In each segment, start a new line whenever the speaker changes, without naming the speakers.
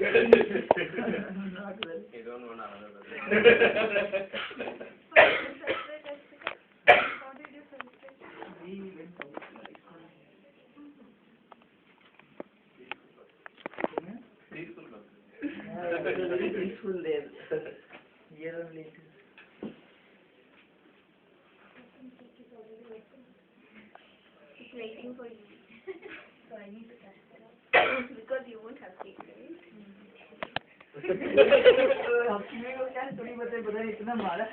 Not well.
You don't want another brother.
How did you celebrate?
We went out like
Peaceful brother.
yeah, it was very peaceful there. Here only it is.
It's waiting for you. So I need to touch it out. Because you won't have cake, right?
अपने को क्या थोड़ी बता इतना मारा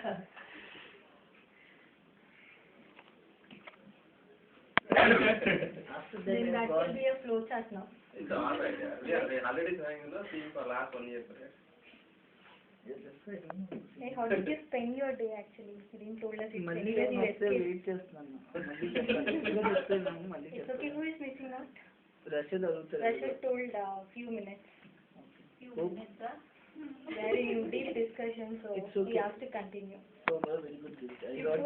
after
Then
that
that
God
will be a flow chart now.
It's alright, yeah. We are already trying to see for last 1 year, right?
yes, that's why I don't know.
Hey, how did you spend your day actually? You didn't told us it's
మళ్ళీ
anyway you
వస్తే
escaped.
Wait చేస్తున్నాను మళ్ళీ చెప్తాను చెప్తాను మళ్ళీ
It's okay, who is missing out?
రషద్ అడుగుతారు
Rashid told few minutes. Few minutes, huh? Very deep discussion, so
It's
we
okay.
have to continue.
so very good gift I got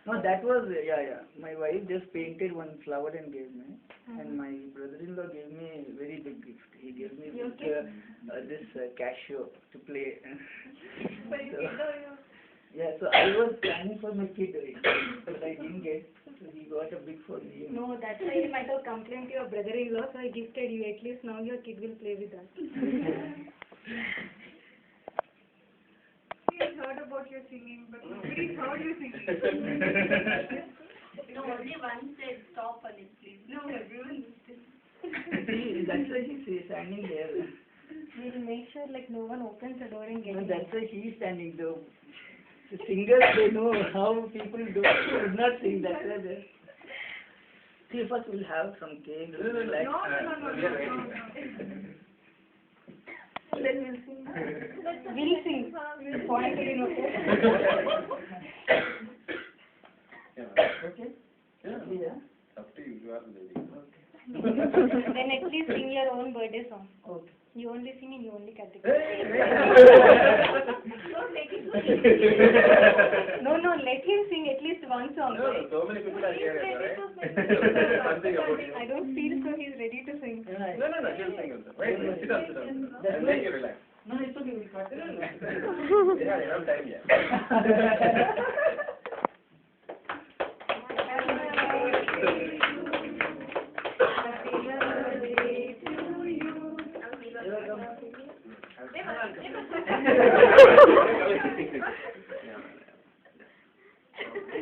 no that was yeah my wife just painted one flower and gave me and my brother-in-law gave me a very big gift he gave me this Casio to play so, yeah so I was planning for my kid but I didn't get so he got a big for me
No, that's why you might have complained to your brother-in-law, so I gifted you. At least now your kid will play with us.
We had heard about your singing, but nobody heard you singing.
No, only one said stop on it, please.
No, everyone listened.
that's why he's standing there
We'll make sure like no one opens the door and
no,
gets
that's why he's standing though the singers they know how people should not sing that's why they see first we'll have some cake relax.
No.
Then we'll sing. We'll sing. We'll point it in, okay?
Yeah.
Okay
Yeah.
yeah
Up to you. You are the lady.
okay
Then at least sing your own birthday song.
okay
You only sing and you only cut it.
Don't make it
No, let him sing at least one song.
No,
Right?
so many people are here, right? Something about you.
I don't feel so he's ready to sing.
No, she'll sing also. Wait, sit down. I'll make you relax.
no it's okay we'll cut it
Yeah, enough time, yeah.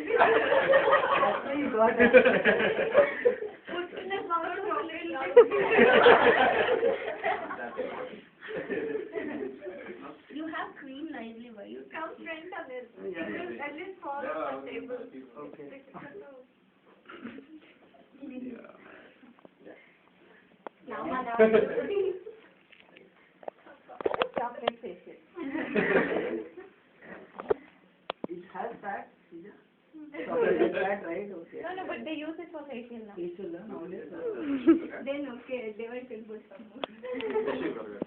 that's why you got it
You have cream nicely, why you
come front on it.
Yeah.
At least fall on the table.
okay
Chocolate facial.
it has fat chocolate is fat right okay
No, but they use it for facial now.
facial nowadays
Then okay, they will put some more.
Tissue, brother.